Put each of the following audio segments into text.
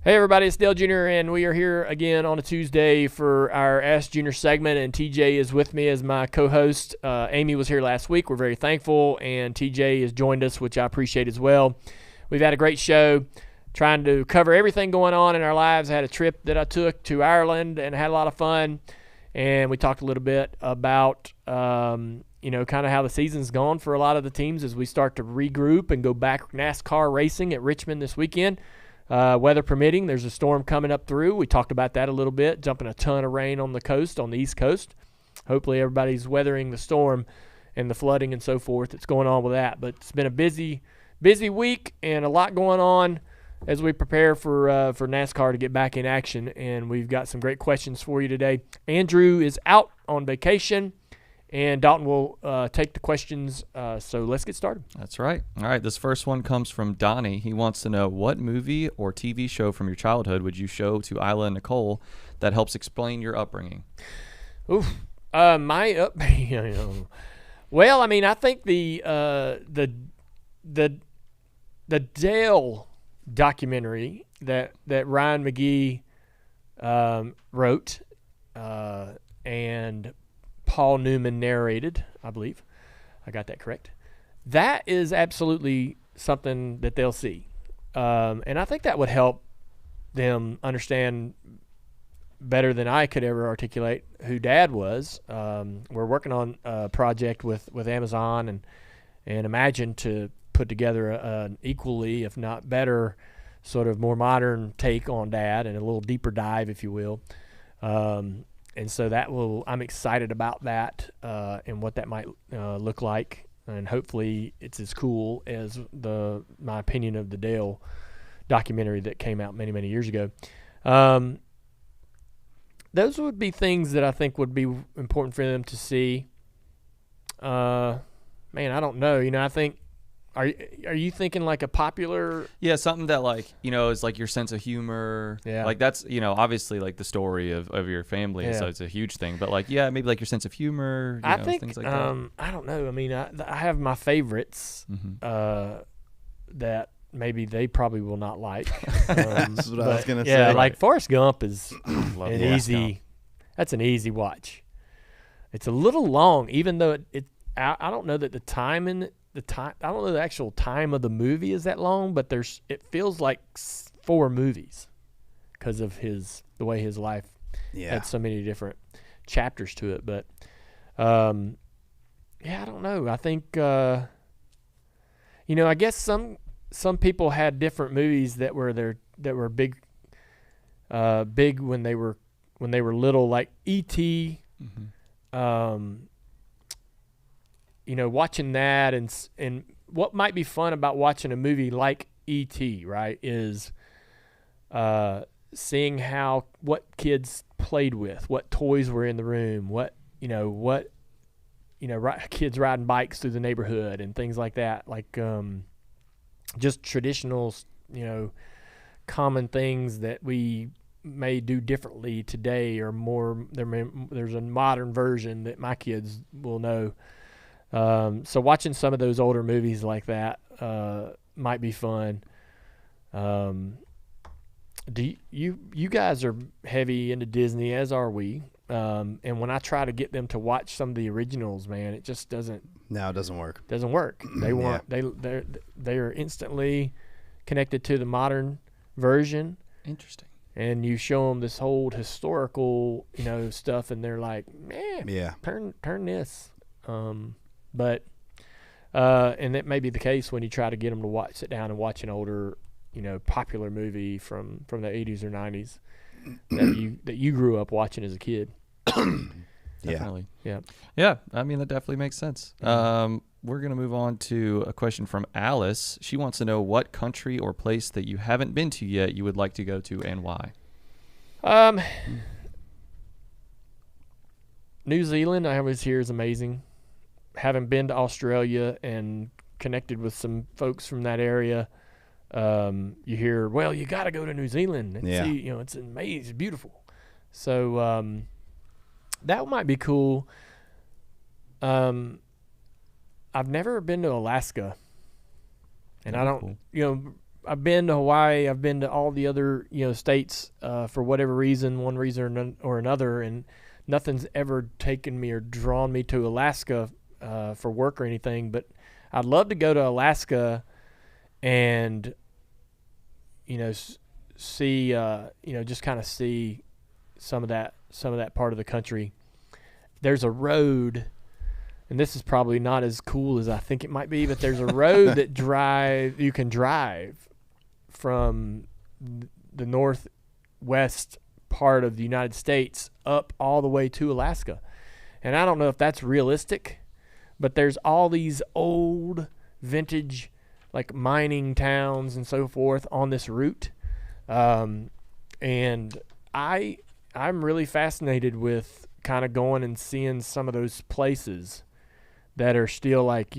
Hey everybody, it's Dale Jr. and we are here again on a Tuesday for our Ask Junior segment, and TJ is with me as my co-host. Amy was here last week. We're very thankful, and TJ has joined us, which I appreciate as well. We've had a great show trying to cover everything going on in our lives. I had a trip that I took to Ireland and had a lot of fun, and we talked a little bit about kind of how the season's gone for a lot of the teams as we start to regroup and go back NASCAR racing at Richmond this weekend. Weather permitting, there's a storm coming up through. We talked about that a little bit, dumping a ton of rain on the coast, on the East Coast. Hopefully everybody's weathering the storm and the flooding and so forth that's going on with that. But it's been a busy week and a lot going on as we prepare for NASCAR to get back in action. And we've got some great questions for you today. Andrew is out on vacation, and Dalton will take the questions, so let's get started. That's right. All right, this first one comes from Donnie. He wants to know, what movie or TV show from your childhood would you show to Isla and Nicole that helps explain your upbringing? My upbringing. Well, I mean, I think the Dale documentary that Ryan McGee wrote and Paul Newman narrated, I believe. I got that correct. That is absolutely something that they'll see. And I think that would help them understand better than I could ever articulate who Dad was. We're working on a project with Amazon and Imagine to put together an equally, if not better, sort of more modern take on Dad and a little deeper dive, if you will. And so I'm excited about that and what that might look like. And hopefully it's as cool as my opinion of the Dale documentary that came out many, many years ago. Those would be things that I think would be important for them to see. Man, I don't know. I think, are you thinking like a popular? Yeah, something that is like your sense of humor. Yeah. Like that's, obviously like the story of your family. Yeah. So it's a huge thing. But maybe like your sense of humor, I think, things like that. I don't know. I mean, I have my favorites that maybe they probably will not like. That's what I was going to say. Yeah, like Forrest Gump is Gump. That's an easy watch. It's a little long, even though I don't know that I don't know the actual time of the movie is that long, but it feels like 4 movies because of the way his life had so many different chapters to it. But I don't know. I think I guess some people had different movies that were big when they were little, like E.T. Watching that and what might be fun about watching a movie like E.T., right, is seeing what kids played with, what toys were in the room, kids riding bikes through the neighborhood and things like that, like just traditional, common things that we may do differently today or more. There's a modern version that my kids will know. So watching some of those older movies like that might be fun. Do you guys are heavy into Disney, as are we. And when I try to get them to watch some of the originals, man, it just doesn't. No, it doesn't work. Doesn't work. They want they are instantly connected to the modern version. Interesting. And you show them this whole historical, stuff, and they're like, man, turn this. But and that may be the case when you try to get them to sit down and watch an older, popular movie from the 80s or 90s that you grew up watching as a kid. Definitely. Yeah. I mean, that definitely makes sense. We're gonna move on to a question from Alice. She wants to know what country or place that you haven't been to yet you would like to go to, and why. New Zealand, I always hear, is amazing. Having been to Australia and connected with some folks from that area, you hear, well, you got to go to New Zealand and see, it's amazing, it's beautiful. So that might be cool. I've never been to Alaska, and I don't, I've been to Hawaii. I've been to all the other states for whatever reason, one reason or another, and nothing's ever taken me or drawn me to Alaska for work or anything. But I'd love to go to Alaska and see just kind of see some of that part of the country. There's a road, and this is probably not as cool as I think it might be, but there's a road that you can drive from the northwest part of the United States up all the way to Alaska. And I don't know if that's realistic, but there's all these old vintage like mining towns and so forth on this route. And I'm really fascinated with kind of going and seeing some of those places that are still like,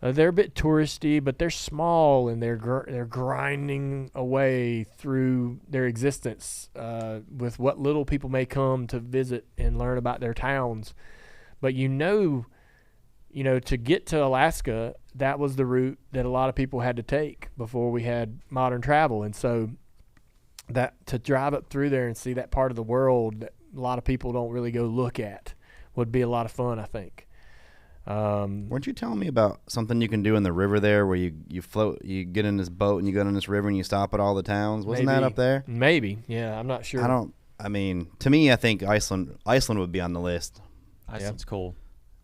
they're a bit touristy, but they're small and they're grinding away through their existence with what little people may come to visit and learn about their towns. But to get to Alaska, that was the route that a lot of people had to take before we had modern travel. And so that to drive up through there and see that part of the world that a lot of people don't really go look at would be a lot of fun, I think. Weren't you telling me about something you can do in the river there where you float, you get in this boat and you go in this river and you stop at all the towns? Wasn't that up there? Maybe. Yeah, I'm not sure. To me, I think Iceland would be on the list. Iceland's cool.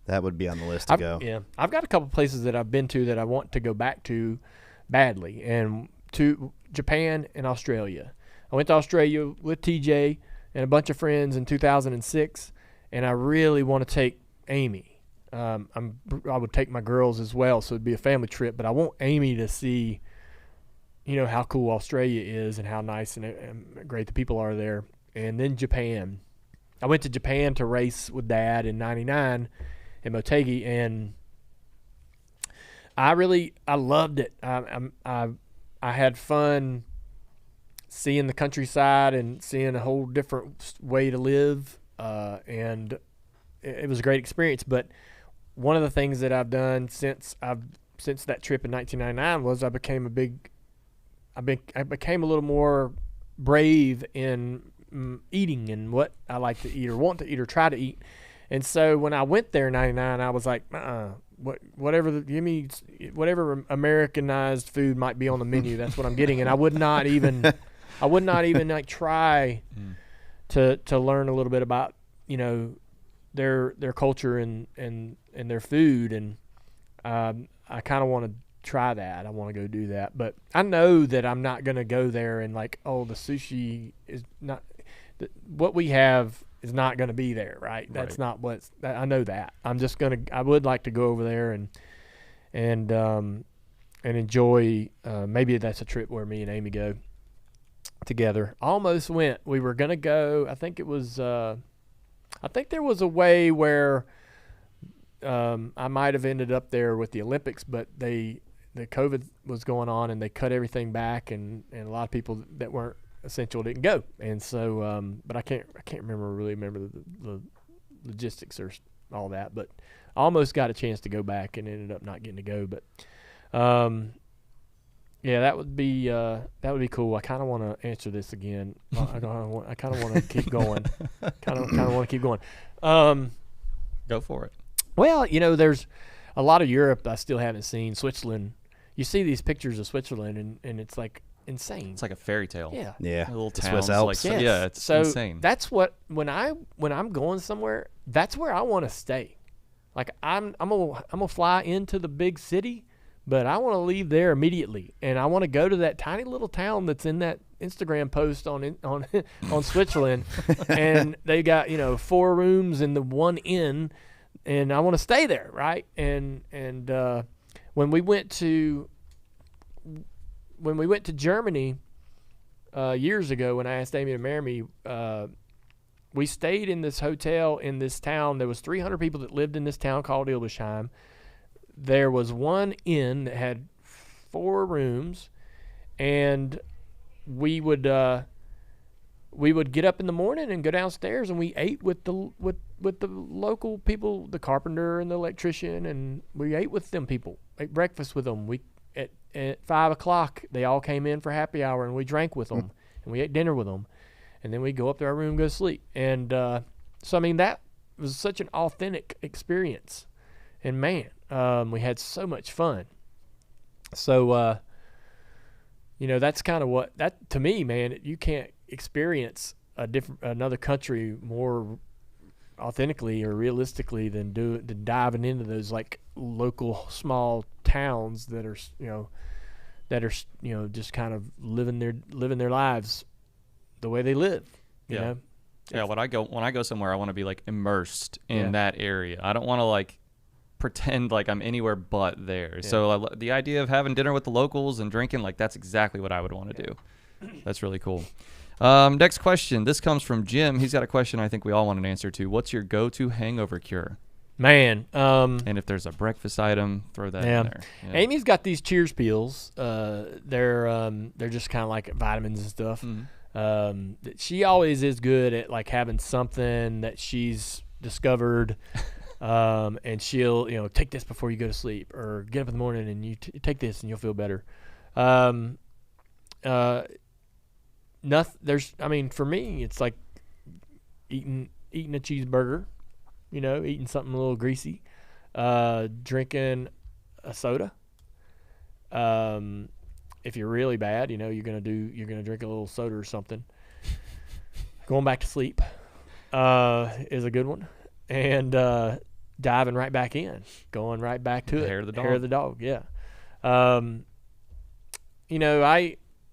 That would be on the list to go. Yeah. I've got a couple places that I've been to that I want to go back to badly, and to Japan and Australia. I went to Australia with TJ and a bunch of friends in 2006, and I really want to take Amy. I would take my girls as well, so it'd be a family trip, but I want Amy to see, how cool Australia is and how nice and great the people are there. And then Japan. I went to Japan to race with Dad in '99 in Motegi, and I loved it. I had fun seeing the countryside and seeing a whole different way to live, and it was a great experience. But one of the things that I've done since that trip in 1999 was I became a little more brave in eating and what I like to eat or want to eat or try to eat. And so when I went there in '99, I was like, give me whatever Americanized food might be on the menu. That's what I'm getting. And I would not even like try to learn a little bit about their culture and their food. And I kind of want to try that. I want to go do that. But I know that I'm not going to go there and like, oh, the sushi is not what we have. Is not going to be there, right? That's not I know that. I would like to go over there and enjoy. Maybe that's a trip where me and Amy go together. Almost went. We were going to go. I think there was a way where I might have ended up there with the Olympics, but the COVID was going on and they cut everything back, and a lot of people that weren't essential didn't go, and so but I can't remember the logistics or all that, but I almost got a chance to go back and ended up not getting to go. But that would be cool. I kind of want to answer this again. I kind of want to keep going. Kind of want to keep going. Go for it. Well, there's a lot of Europe I still haven't seen. Switzerland, you see these pictures of Switzerland, and it's like insane. It's like a fairy tale. Yeah. Yeah. A little The town. Swiss Alps. Like, yeah, it's so insane. That's what when I'm going somewhere, that's where I want to stay. Like I'm gonna fly into the big city, but I want to leave there immediately, and I want to go to that tiny little town that's in that Instagram post on Switzerland, and they got 4 rooms and the 1 inn, and I want to stay there, right? And when we went to Germany years ago, when I asked Amy to marry me, we stayed in this hotel in this town. There was 300 people that lived in this town called Ilbesheim. There was 1 inn that had 4 rooms, and we would get up in the morning and go downstairs, and we ate with the local people, the carpenter and the electrician, and we ate with them people, ate breakfast with them. at 5 o'clock, they all came in for happy hour, and we drank with them, and we ate dinner with them, and then we go up to our room and go to sleep. And so, I mean, that was such an authentic experience. And, man, we had so much fun. So, that's kind of what – that to me, man, you can't experience another country more authentically or realistically than diving into those, like, local small towns that are, just kind of living their lives the way they live, you know? Yeah, when I go somewhere, I want to be like immersed in that area. I don't want to like pretend like I'm anywhere but there. Yeah. So the idea of having dinner with the locals and drinking, like that's exactly what I would want to do. That's really cool. Next question. This comes from Jim. He's got a question I think we all want an answer to. What's your go-to hangover cure? Man. And if there's a breakfast item, throw that in there. Yeah. Amy's got these Cheers pills. They're just kind of like vitamins and stuff. Mm-hmm. She always is good at like having something that she's discovered, and she'll take this before you go to sleep, or get up in the morning and you take this and you'll feel better. Nothing. For me, it's like eating a cheeseburger, eating something a little greasy, drinking a soda. If you're really bad, you're gonna drink a little soda or something. Going back to sleep is a good one, and diving right back in, going right back to it. Hair of the dog. Hair of the dog, yeah.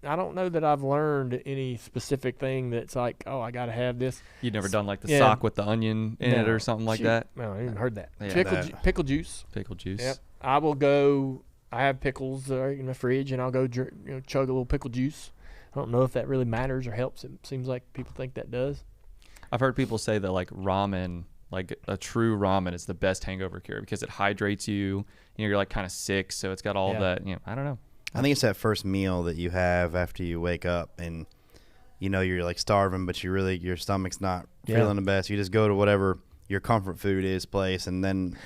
I don't know that I've learned any specific thing that's like, oh, I got to have this. You've never done like the sock with the onion in it or something like that? No, I haven't heard that. Yeah, pickle juice. Pickle juice. Yep. I will go. I have pickles in my fridge, and I'll go chug a little pickle juice. I don't know if that really matters or helps. It seems like people think that does. I've heard people say that like ramen, like a true ramen, is the best hangover cure because it hydrates you. You're like kind of sick, so it's got all that. I don't know. I think it's that first meal that you have after you wake up and you're like starving, but your stomach's not feeling the best. You just go to whatever your comfort food is place, and then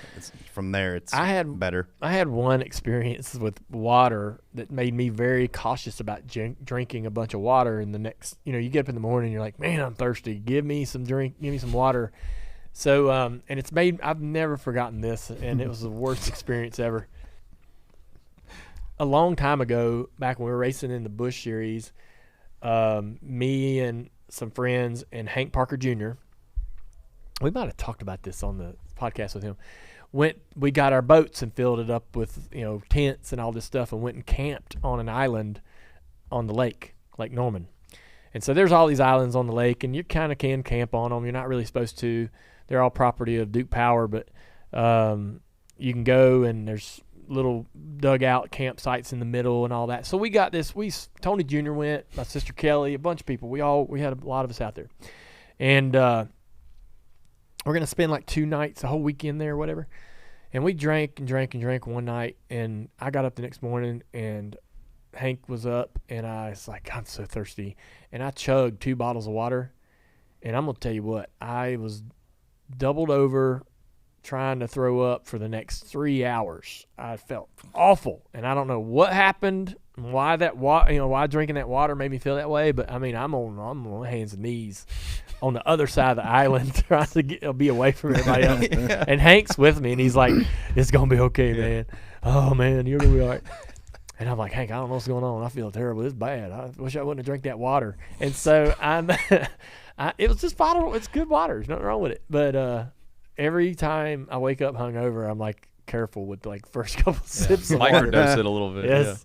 from there it's better. I had one experience with water that made me very cautious about drinking a bunch of water. And the next, you get up in the morning and you're like, man, I'm thirsty. Give me some drink. Give me some water. So, and I've never forgotten this, and it was the worst experience ever. A long time ago, back when we were racing in the Busch Series, me and some friends and Hank Parker Jr., we might have talked about this on the podcast with him, we got our boats and filled it up with tents and all this stuff, and went and camped on an island on the Lake Norman. And so there's all these islands on the lake, and you kind of can camp on them. You're not really supposed to. They're all property of Duke Power, but you can go, and there's little dugout campsites in the middle and all that. So we got this. Tony Jr. went, my sister Kelly, a bunch of people. We had a lot of us out there, and we're gonna spend like 2 nights, a whole weekend there, or whatever. And we drank one night, and I got up the next morning, and Hank was up, and I was like, I'm so thirsty, and I chugged 2 bottles of water, and I'm gonna tell you what, I was doubled over, trying to throw up for the next 3 hours. I felt awful, and I don't know what happened, why why drinking that water made me feel that way. But I mean, I'm on my hands and knees on the other side of the island trying to be away from everybody else. And Hank's with me, and he's like, "It's gonna be okay, man. Oh man, you're gonna be all right." And I'm like, Hank, I don't know what's going on. I feel terrible. It's bad. I wish I wouldn't have drank that water. And so it was just bottled. It's good water. There's nothing wrong with it. But every time I wake up hungover, I'm like careful with like first couple sips of water. Microdose it a little bit. Yes. Yeah.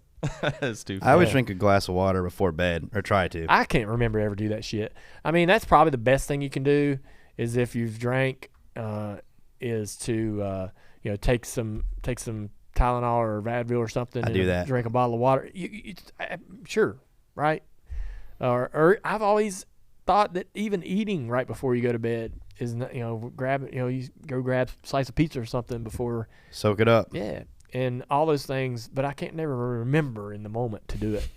That's too I always drink a glass of water before bed, or try to. I can't remember ever do that shit. I mean, that's probably the best thing you can do is if you've drank, is to take some Tylenol or Advil or something. I do that. Drink a bottle of water. Sure, right? Or I've always thought that even eating right before you go to bed is not, you go grab a slice of pizza or something before. Soak it up. Yeah. And all those things, but I can't never remember in the moment to do it.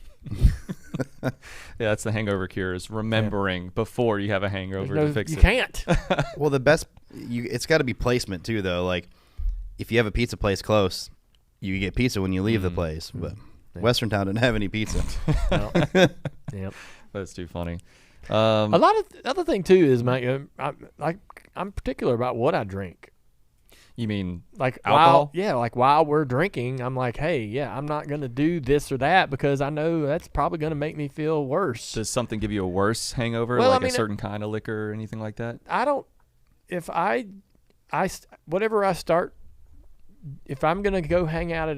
Yeah, that's the hangover cure, is remembering before you have a hangover to fix it. You can't. Well, it's got to be placement too, though. Like, if you have a pizza place close, you get pizza when you leave the place. But Western Town didn't have any pizza. No. Yep. That's too funny. A lot of other thing too is I'm particular about what I drink. You mean like alcohol? While we're drinking, I'm like, hey, yeah, I'm not gonna do this or that because I know that's probably gonna make me feel worse. Does something give you a worse hangover, Well, like a certain kind of liquor or anything like that? I don't. If whatever I start, if I'm gonna go hang out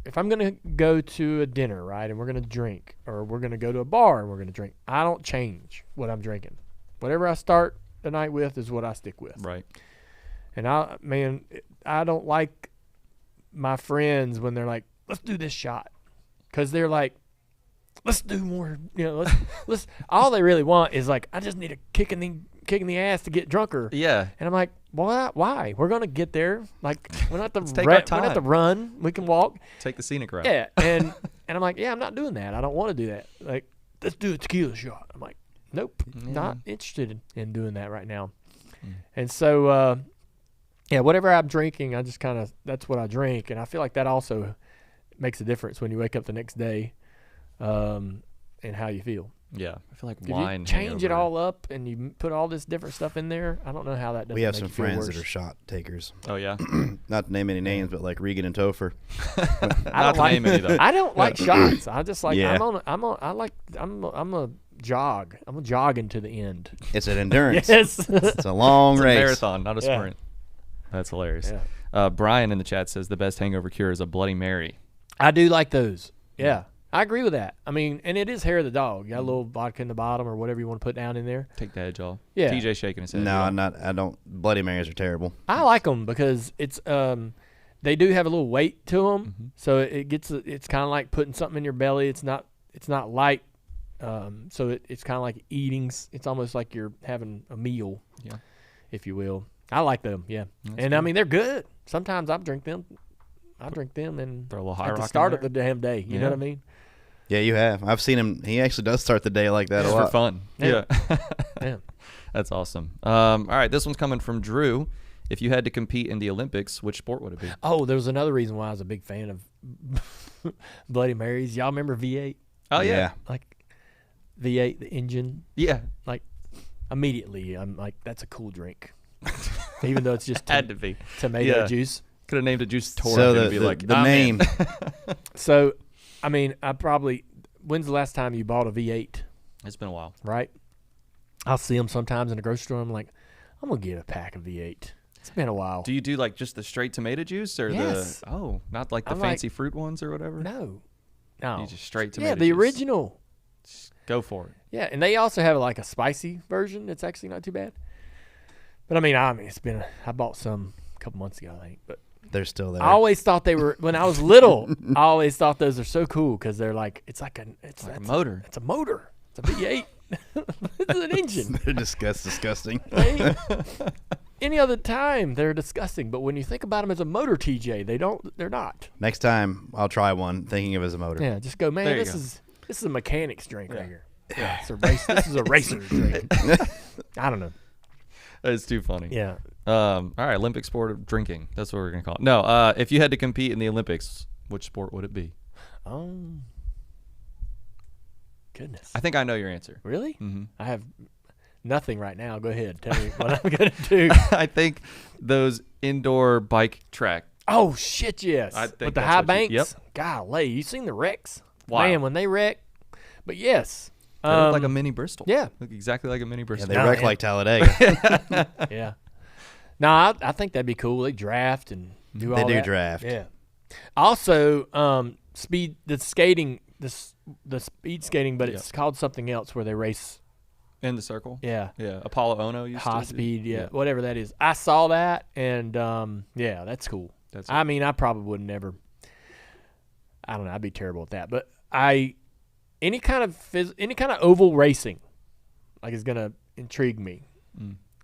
if I'm gonna go to a dinner, right, and we're gonna drink, or we're gonna go to a bar and we're gonna drink, I don't change what I'm drinking. Whatever I start the night with is what I stick with. Right. And I don't like my friends when they're like, let's do this shot. Because they're like, let's do more. Let's. All they really want is like, I just need a kick in the ass to get drunker. Yeah. And I'm like, why? We're going to get there. Like, we're not Take our time. we don't have to run. We can walk. Take the scenic route. Yeah. And I'm like, yeah, I'm not doing that. I don't want to do that. Like, let's do a tequila shot. I'm like, nope, not interested in doing that right now. And so, yeah, whatever I'm drinking, I just that's what I drink. And I feel like that also makes a difference when you wake up the next day and how you feel. Yeah. I feel like If wine. you change it hangover. all up and you put all this different stuff in there, I don't know how that doesn't We have make some you feel friends worse. that are shot takers. Oh, yeah? Not to name any names, but like Regan and Topher. Not to name any, though. I don't like shots. I just like Yeah. I'm a jog. I'm a jogging to the end. It's an endurance. Yes. It's a long It's a race. marathon, not a Yeah. sprint. That's hilarious. Yeah. Brian in the chat says the best hangover cure is a Bloody Mary. I do like those. Yeah. I agree with that. I mean, and it is hair of the dog. You got a little vodka in the bottom or whatever you want to put down in there. Take the edge off. Yeah. TJ shaking his head. No, Yeah. I'm not. I don't. Bloody Marys are terrible. I like them because it's they do have a little weight to them, so it's kind of like putting something in your belly. It's not light, so it's kind of like eating. It's almost like you're having a meal, Yeah. if you will. I like them, yeah, That's and good. I mean they're good. Sometimes I drink them and Throw a little high at rock the in start of there. the damn day. You know what I mean? Yeah, you have. I've seen him. He actually does start the day like that a Just lot. for fun. Yeah. Yeah. Yeah. That's awesome. All right, this one's coming from Drew. If you had to compete in the Olympics, which sport would it be? Oh, there was another reason why I was a big fan of Bloody Marys. Y'all remember V8? Oh, yeah. Like V8, the engine. Yeah. Like immediately, I'm like, that's a cool drink, even though it's just Had to be. tomato Yeah. juice. Could have named it Juice Torque So and be like, the "Nah, name. man." So, I mean, when's the last time you bought a V8, It's been a while. right? I'll see them sometimes in the grocery store. I'm like, I'm going to get a pack of V8. It's been a while. Do you do like just the straight tomato juice or Yes. not like the I'm like- fancy fruit ones or whatever? No. You just straight tomato Yeah, juice. the original. Go for it. Yeah, and they also have like a spicy version. It's actually not too bad. But I mean, I bought some a couple months ago, I think. But They're still there. I always thought they were, when I was little, I always thought those are so cool because they're like, it's like a motor. It's a motor. It's a V8. It's an engine. They're disgusting. Any other time, they're disgusting. But when you think about them as a motor, TJ, they're not. Next time, I'll try one thinking of it as a motor. Yeah, just go, man, There you this go. is a mechanic's drink right here. Yeah, it's a race. This is a racer's drink. I don't know. That's too funny. Yeah. All right, Olympic sport of drinking. That's what we're gonna call it. No, if you had to compete in the Olympics, which sport would it be? Goodness. I think I know your answer. Really? Mm-hmm. I have nothing right now. Go ahead. Tell me what I'm going to do. I think those indoor bike track. Oh, shit, yes. I think With the that's high what you- banks? yep. Golly, you seen the wrecks? Wow. Man, when they wreck. But yes. They look like a mini Bristol. yeah. Look exactly like a mini Yeah, Bristol. they No, wreck yeah. like Talladega. Yeah. No, I think that'd be cool. They draft and do all They do that. draft. Yeah. Also, the skating, the speed skating, but it's called something else where they race. In the circle. Yeah. Yeah. Apollo Ono used High to. speed, yeah, whatever that is. I saw that, and yeah, that's cool. That's I mean, I probably would never. I don't know. I'd be terrible at that, but any kind of oval racing, like, is gonna intrigue me.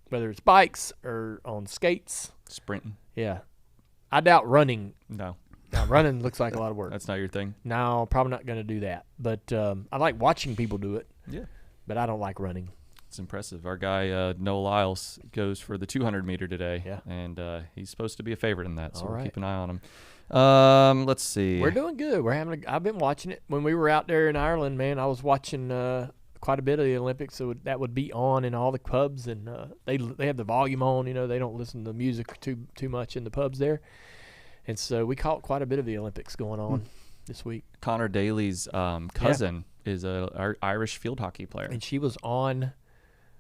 Whether it's bikes or on skates. Sprinting. Yeah, I doubt running. No, Now, running looks like a lot of work. that's not your thing. No, probably not gonna do that. But I like watching people do it. Yeah. But I don't like running. It's impressive. Our guy Noah Lyles goes for the 200 meter today, and he's supposed to be a favorite in that. So we'll keep an eye on him. Let's see. We're doing good. I've been watching it. When we were out there in Ireland, man, I was watching quite a bit of the Olympics. So that would be on in all the pubs, and they have the volume on. You know, they don't listen to the music too much in the pubs there, and so we caught quite a bit of the Olympics going on this week. Connor Daly's cousin is a Irish field hockey player, and she was on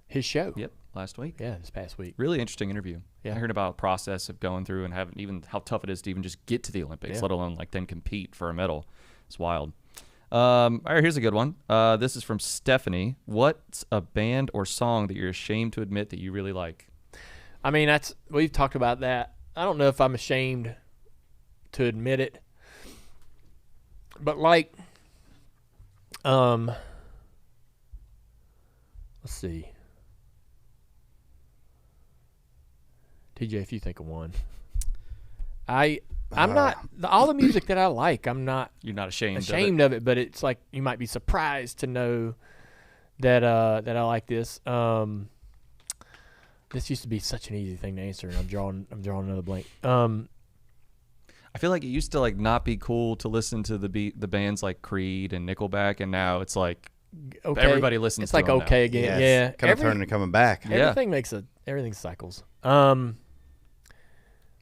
his show. Yep, last week. Yeah, this past week. Really interesting interview. Yeah. I heard about the process of going through and having even how tough it is to even just get to the Olympics, let alone like then compete for a medal. It's wild. All right, here's a good one. This is from Stephanie. What's a band or song that you're ashamed to admit that you really like? I mean, we've talked about that. I don't know if I'm ashamed to admit it, but like, let's see. TJ, if you think of one. I'm not all the music that I like. I'm not. You're not ashamed of it, but it's like you might be surprised to know that that I like this. This used to be such an easy thing to answer, and I'm drawing another blank. I feel like it used to like not be cool to listen to the bands like Creed and Nickelback, and now it's like everybody listens. It's to like them okay now. again. Yeah, kind of turning and coming back. Everything everything cycles.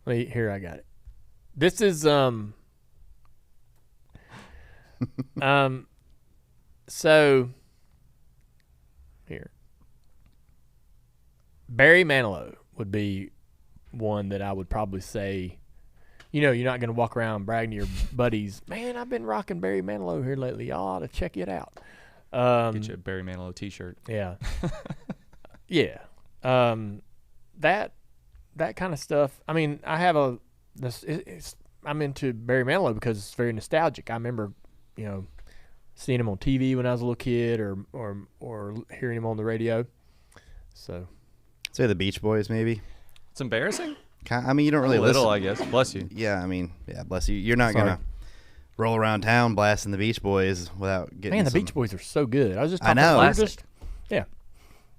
Wait, here I got it. This is so here. Barry Manilow would be one that I would probably say, you know, you're not going to walk around bragging to your buddies, man, I've been rocking Barry Manilow here lately. Y'all ought to check it out. Get you a Barry Manilow t-shirt. Yeah. Yeah. That kind of stuff. I mean, I have I'm into Barry Manilow because it's very nostalgic. I remember, you know, seeing him on TV when I was a little kid, or hearing him on the radio. So, say the Beach Boys, maybe. It's embarrassing. I mean, you don't really a little, listen. I guess. Bless you. Yeah, I mean, yeah, bless you. You're not gonna roll around town blasting the Beach Boys without getting. Man, the Beach Boys are so good. I was just I know.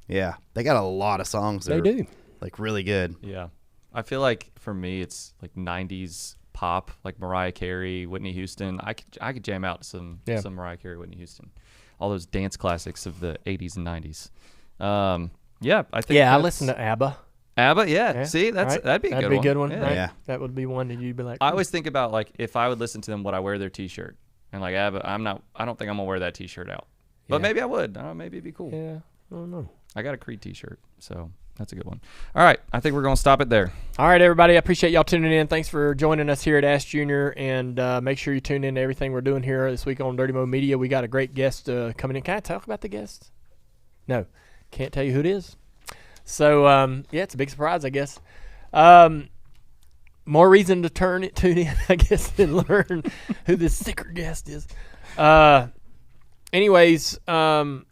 Yeah, they got a lot of songs. They do. Like really good. Yeah. I feel like for me it's like 90s pop, like Mariah Carey, Whitney Houston. I could jam out some Mariah Carey, Whitney Houston. All those dance classics of the 80s and 90s. Yeah, I think I listen to ABBA. ABBA, yeah. See, that'd be a good one. Yeah. Right? Yeah. That would be one that you'd be like. I always think about like if I would listen to them, would I wear their t-shirt? And like ABBA, I don't think I'm gonna wear that t-shirt out. But maybe I would. Maybe it'd be cool. Yeah. I don't know. I got a Creed t-shirt, so that's a good one. All right, I think we're going to stop it there. All right, everybody. I appreciate y'all tuning in. Thanks for joining us here at Ask Junior, and make sure you tune in to everything we're doing here this week on Dirty Mo Media. We got a great guest coming in. Can I talk about the guest? No. Can't tell you who it is. So, it's a big surprise, I guess. More reason to tune in, I guess, and learn who this secret guest is. Anyways, all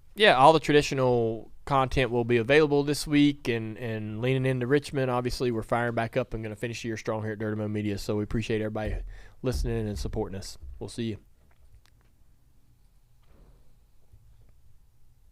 the traditional content will be available this week, and leaning into Richmond. Obviously, we're firing back up and going to finish the year strong here at Dirty Mo Media. So we appreciate everybody listening and supporting us. We'll see you.